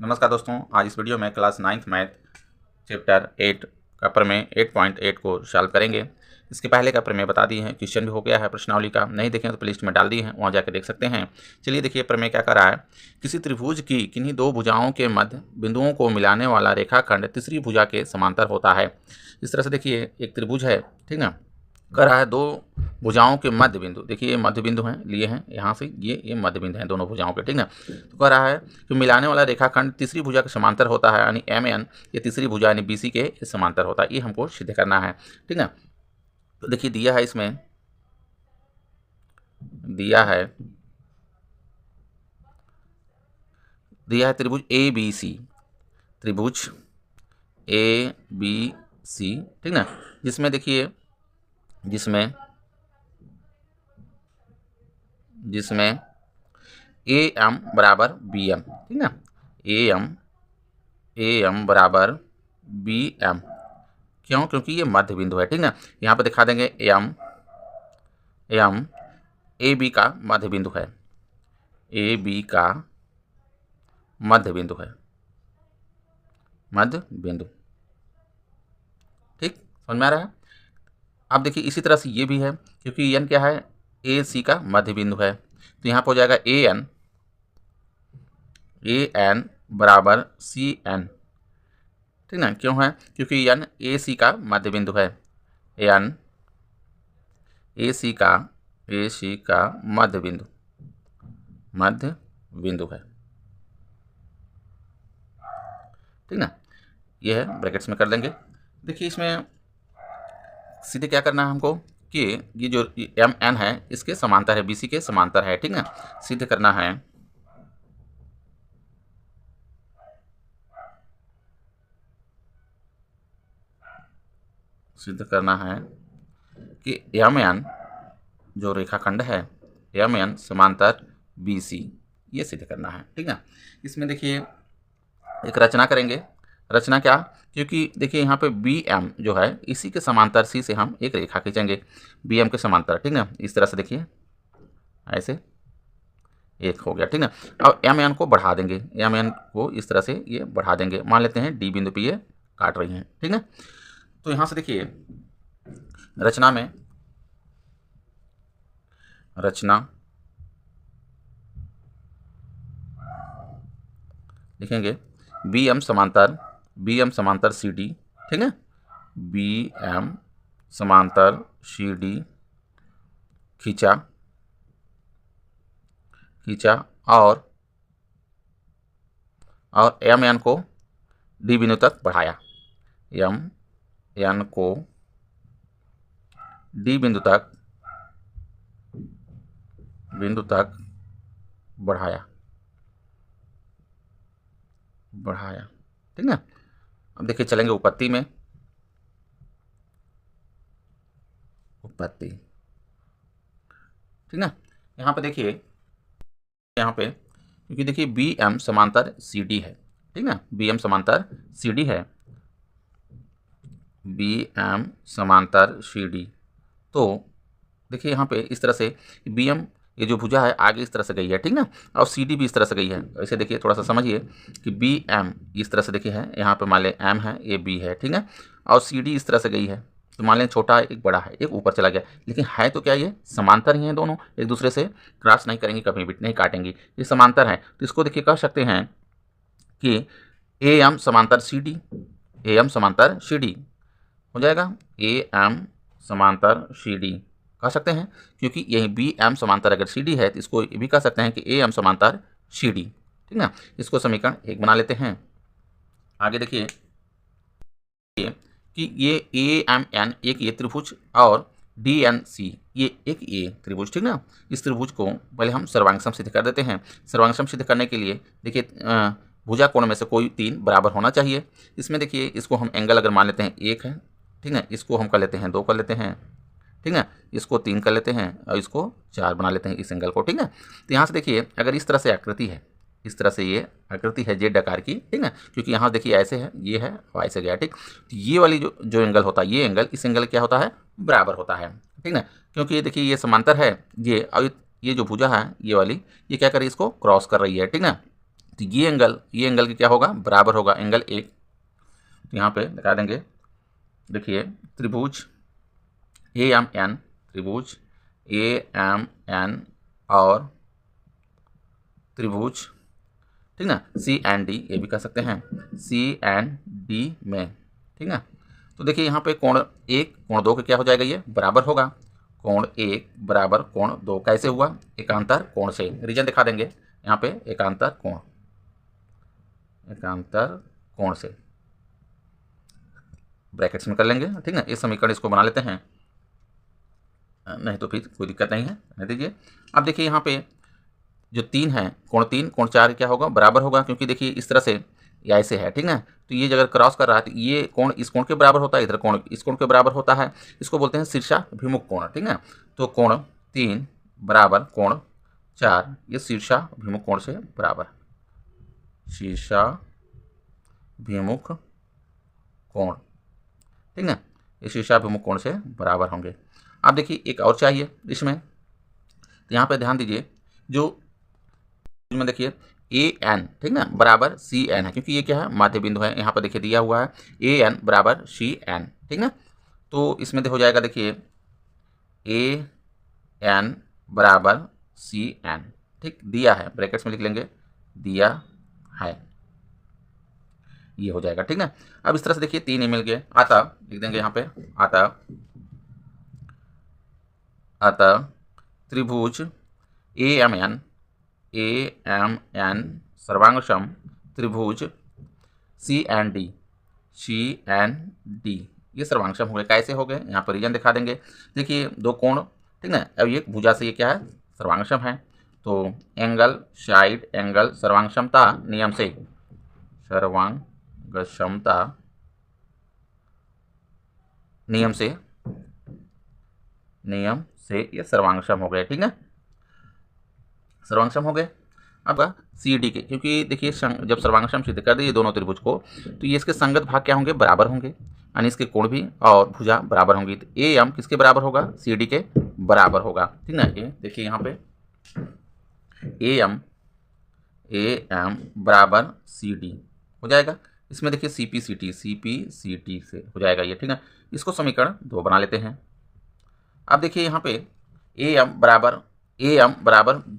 नमस्कार दोस्तों, आज इस वीडियो में क्लास 9th मैथ चैप्टर 8 का प्रमेय 8.8 को सॉल्व करेंगे। इसके पहले का प्रमेय बता दिए हैं, क्वेश्चन भी हो गया है प्रश्नावली का, नहीं देखें तो प्लेलिस्ट में डाल दिए हैं, वहाँ जाकर देख सकते हैं। चलिए देखिए प्रमेय क्या कर रहा है। किसी त्रिभुज की किन्हीं दो भुजाओं के मध्य बिंदुओं को मिलाने वाला रेखाखंड तीसरी भुजा के समांतर होता है। इस तरह से देखिए एक त्रिभुज है, ठीक ना, कर रहा है दो भुजाओं के मध्य बिंदु, देखिए ये मध्य बिंदु हैं लिए हैं यहाँ से, ये मध्य बिंदु हैं दोनों भुजाओं के, ठीक ना। तो कह रहा है कि मिलाने वाला रेखाखंड तीसरी भुजा के समांतर होता है, यानी एम एन ये तीसरी भुजा यानी बी सी के समांतर होता है। ये हमको सिद्ध करना है, ठीक ना। तो देखिए दिया है, इसमें दिया है त्रिभुज ए बी सी, त्रिभुज ए बी सी, ठीक ना, जिसमें देखिए जिसमें ए एम बराबर बी एम, ठीक ना, ए एम बराबर बी एम। क्यों? क्योंकि ये मध्य बिंदु है, ठीक ना। यहाँ पर दिखा देंगे एम ए बी का मध्य बिंदु है, ए बी का मध्य बिंदु है, मध्य बिंदु, ठीक, समझ में आ रहा है। अब देखिए इसी तरह से ये भी है, क्योंकि एन क्या है, ए सी का मध्य बिंदु है, तो यहाँ पर हो जाएगा ए एन बराबर सी एन, ठीक ना। क्यों है? क्योंकि एन ए सी का मध्य बिंदु है, एन ए सी का मध्य बिंदु है, ठीक ना। ये है, ब्रैकेट्स में कर देंगे। देखिए इसमें सीधे क्या करना है हमको कि ये जो एम एन है इसके समांतर है, बीसी के समांतर है, ठीक ना। सिद्ध करना है कि एम एन जो रेखाखंड है एम एन समांतर बी सी, ये सिद्ध करना है, ठीक ना। इसमें देखिए एक रचना करेंगे। रचना क्या? क्योंकि देखिए यहाँ पे बी एम जो है इसी के समांतर सी से हम एक रेखा खींचेंगे, बी एम के समांतर, ठीक ना। इस तरह से देखिए ऐसे एक हो गया, ठीक ना। अब एम एन को बढ़ा देंगे, एम एन को इस तरह से ये बढ़ा देंगे, मान लेते हैं डी बिंदु पे ये काट रही हैं, ठीक ना। तो यहाँ से देखिए रचना लिखेंगे बी एम समांतर सी डी, ठीक है, बी एम समांतर सी डी खींचा और एम एन को डी बिंदु तक बढ़ाया, एम एन को डी बिंदु तक बढ़ाया, ठीक ना। अब देखिए चलेंगे उपपत्ति में, ठीक ना। यहाँ पे देखिए, क्योंकि देखिए बी एम समांतर सी डी है, ठीक ना, बी एम समांतर सी डी है, बी एम समांतर सी डी। तो देखिए यहाँ पे इस तरह से बी एम ये जो भुजा है आगे इस तरह से गई है, ठीक ना, और सी डी भी इस तरह से गई है। ऐसे देखिए थोड़ा सा समझिए कि बी एम इस तरह से देखिए है, यहाँ पे मान लें एम है, ये बी है, ठीक है, और सी डी इस तरह से गई है, तो मान लें छोटा है एक बड़ा है, एक ऊपर चला गया, लेकिन है तो क्या ये समांतर ही हैं दोनों, एक दूसरे से क्रॉस नहीं करेंगे, कभी भी नहीं काटेंगे, ये समांतर है। तो इसको देखिए कह सकते हैं कि ए एम समांतर सी डी, ए एम समांतर सी डी हो जाएगा, ए एम समांतर सी डी कह सकते हैं, क्योंकि यही बी एम समांतर अगर सी डी है तो इसको ये भी कह सकते हैं कि ए एम समांतर सी डी, ठीक ना। इसको समीकरण 1 बना लेते हैं। आगे देखिए कि ये ए एम एन एक ये त्रिभुज और डी एन सी ये एक ये त्रिभुज, ठीक ना। इस त्रिभुज को पहले हम सर्वांगसम सिद्ध कर देते हैं। सर्वांगसम सिद्ध करने के लिए देखिए भुजा कोण में से कोई 3 बराबर होना चाहिए। इसमें देखिए इसको हम एंगल अगर मान लेते हैं 1 है, ठीक है, इसको हम कर लेते हैं 2 कर लेते हैं, ठीक है, इसको 3 कर लेते हैं और इसको 4 बना लेते हैं इस एंगल को, ठीक है। तो यहाँ से देखिए अगर इस तरह से आकृति है, इस तरह से ये आकृति है जेड आकार की, ठीक है, क्योंकि यहाँ देखिए ऐसे है, ये है और ऐसे गया, ठीक। तो ये वाली जो एंगल होता है, ये एंगल इस एंगल क्या होता है, बराबर होता है, ठीक है, क्योंकि ये देखिए ये समांतर है ये, और ये जो भुजा है ये वाली ये क्या कर रही है, इसको क्रॉस कर रही है, ठीक है। तो ये एंगल की क्या होगा, बराबर होगा एंगल 1। तो यहाँ पे लगा देंगे, देखिए त्रिभुज AMN, त्रिभुज AMN और त्रिभुज, ठीक ना, CND, ये भी कह सकते हैं CND में, ठीक ना। तो देखिए यहाँ पे कोण 1 कोण 2 के क्या हो जाएगा, ये बराबर होगा। कोण 1 बराबर कोण 2 कैसे हुआ, एकांतर कोण से। रीजन दिखा देंगे यहाँ पे, एकांतर कोण से ब्रैकेट्स में कर लेंगे, ठीक ना। इस समीकरण इसको बना लेते हैं, नहीं तो फिर कोई दिक्कत नहीं है, नहीं दीजिए। अब देखिए यहाँ पे जो 3 है, कोण 3 कोण 4 क्या होगा, बराबर होगा, क्योंकि देखिए इस तरह से या ऐसे है, ठीक ना। तो ये अगर क्रॉस कर रहा है तो ये कोण इस कोण के बराबर होता है, इधर कोण इस कोण के बराबर होता है। इसको बोलते हैं शीर्षाभिमुख कोण, ठीक ना। तो कोण 3 बराबर कोण 4, ये शीर्षाभिमुख कोण से बराबर, शीर्षाभिमुख कोण, ठीक ना, ये शीर्षाभिमुख कोण से बराबर होंगे। अब देखिए एक और चाहिए इसमें, तो यहाँ पे ध्यान दीजिए, जो में देखिए AN, ठीक ना, बराबर CN है, क्योंकि ये क्या है, माध्य बिंदु है। यहाँ पर देखिए दिया हुआ है AN बराबर CN, ठीक ना। तो इसमें हो जाएगा, देखिए AN बराबर CN, ठीक, दिया है, ब्रैकेट्स में लिख लेंगे, दिया है, ये हो जाएगा, ठीक ना। अब इस तरह से देखिए 3 मिल गए, अतः लिख देंगे यहाँ पे, अतः त्रिभुज AMN सर्वांगसम त्रिभुज CND ये सर्वांगसम हो गए। कैसे हो गए, यहाँ पर रीजन दिखा देंगे। देखिए 2 कोण, ठीक ना, अब ये भुजा से ये क्या है, सर्वांगसम है। तो एंगल साइड एंगल सर्वांगसमता नियम से, सर्वांगसमता नियम से ये सर्वांगसम हो गए, ठीक ना, सर्वांगसम हो गए। अब CD के, क्योंकि देखिए जब सर्वांगसम सिद्ध कर दिए दोनों त्रिभुज को, तो ये इसके संगत भाग क्या होंगे, बराबर होंगे, यानी इसके कोण भी और भुजा बराबर होंगी। तो AM किसके बराबर होगा, CD के बराबर होगा, ठीक ना। ये देखिए यहाँ पे AM बराबर CD हो जाएगा। इसमें देखिए CP CT से हो जाएगा ये, ठीक है। इसको समीकरण 2 बना लेते हैं। अब देखिए यहाँ पे AM बराबर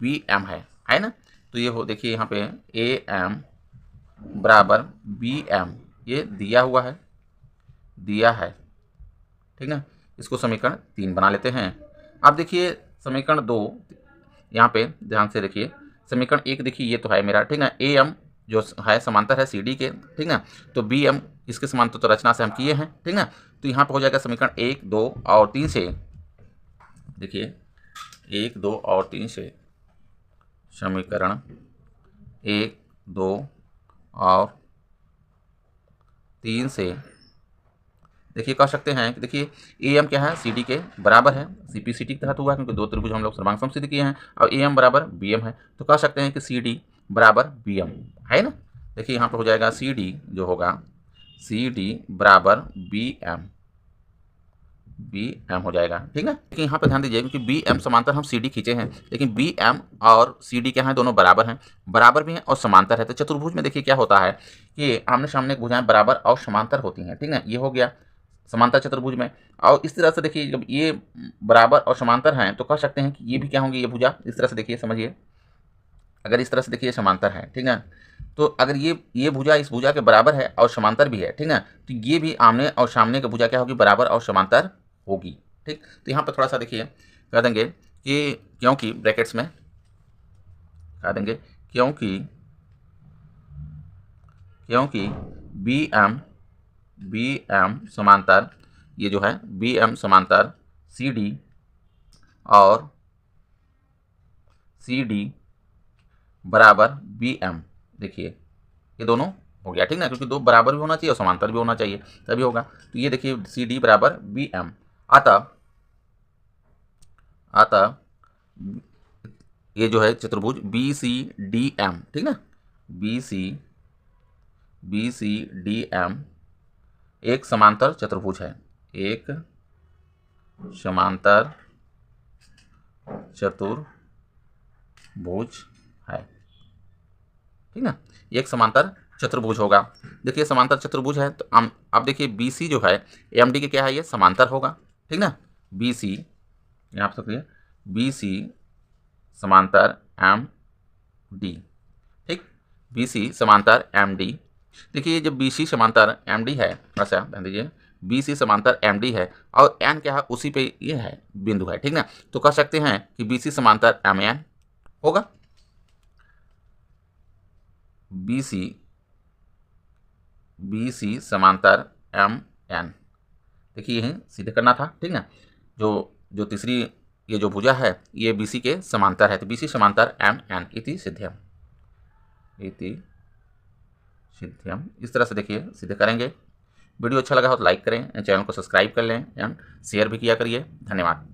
BM है ना। तो ये हो, देखिए यहाँ पे AM बराबर BM, ये दिया हुआ है, ठीक ना। इसको समीकरण 3 बना लेते हैं। अब देखिए समीकरण 2, यहाँ पे ध्यान से देखिए, समीकरण 1 देखिए ये तो है मेरा, ठीक ना, AM जो है समांतर है CD के, ठीक ना। तो BM इसके समांतर तो रचना से हम किए हैं, ठीक ना। तो यहाँ पे हो जाएगा समीकरण 1, 2 और 3 से, देखिए 1, 2 और 3 से, समीकरण 1, 2 और 3 से देखिए कह सकते हैं कि देखिए AM क्या है, CD के बराबर है, CPCT के तहत हुआ है, क्योंकि 2 त्रिभुज हम लोग सर्वांगसम सिद्ध किए हैं, और AM बराबर BM है। तो कह सकते हैं कि CD बराबर BM है ना। देखिए यहाँ पर हो जाएगा CD जो होगा, CD बराबर BM हो जाएगा, ठीक है। लेकिन यहाँ पे ध्यान दीजिए, क्योंकि BM समांतर हम CD खींचे हैं, लेकिन BM और CD क्या है, दोनों बराबर हैं, बराबर भी हैं और समांतर है। तो चतुर्भुज में देखिए क्या होता है कि आमने सामने भुजाएं बराबर और समांतर होती हैं, ठीक है। ये हो गया समांतर चतुर्भुज में। और इस तरह से देखिए जब ये बराबर और समांतर हैं, तो कह सकते हैं कि ये भी क्या होंगे, ये भुजा इस तरह से देखिए, समझिए, अगर इस तरह से देखिए समांतर है, ठीक है, तो अगर ये भुजा इस भुजा के बराबर है और समांतर भी है, ठीक है, तो ये भी आमने और सामने की भुजा क्या होगी, बराबर और समांतर होगी, ठीक। तो यहाँ पर थोड़ा सा देखिए कह देंगे कि क्योंकि ब्रैकेट्स में कह देंगे, क्योंकि BM समांतर, ये जो है BM समांतर CD और CD बराबर BM, देखिए ये दोनों हो गया, ठीक ना, क्योंकि 2 बराबर भी होना चाहिए और समांतर भी होना चाहिए, तभी होगा। तो ये देखिए CD बराबर BM, अतः ये जो है चतुर्भुज BCDM, ठीक ना, BCDM एक समांतर चतुर्भुज है, एक समांतर चतुर्भुज है, ठीक ना। ये एक समांतर चतुर्भुज होगा। देखिए समांतर चतुर्भुज है तो अब देखिए बी सी जो है एम डी के क्या है, ये समांतर होगा, ठीक ना। बी सी यहाँ आप सकते बी सी समांतर एम डी, ठीक, बी सी समांतर एम डी। देखिए जब बी सी समांतर एम डी है, अच्छा ध्यान दीजिए, बी सी समांतर एम डी है और एन क्या है, उसी पे ये है बिंदु है, ठीक ना। तो कह सकते हैं कि बी सी समांतर एम एन होगा। बी सी समांतर एम एन, देखिए यही सीधे करना था, ठीक ना। जो तीसरी ये जो भुजा है ये बी सी के समांतर है, तो बी सी समांतर एम एन इति सिद्ध्यम, इस तरह से देखिए सीधे करेंगे। वीडियो अच्छा लगा हो तो लाइक करें, चैनल को सब्सक्राइब कर लें एंड शेयर भी किया करिए। धन्यवाद।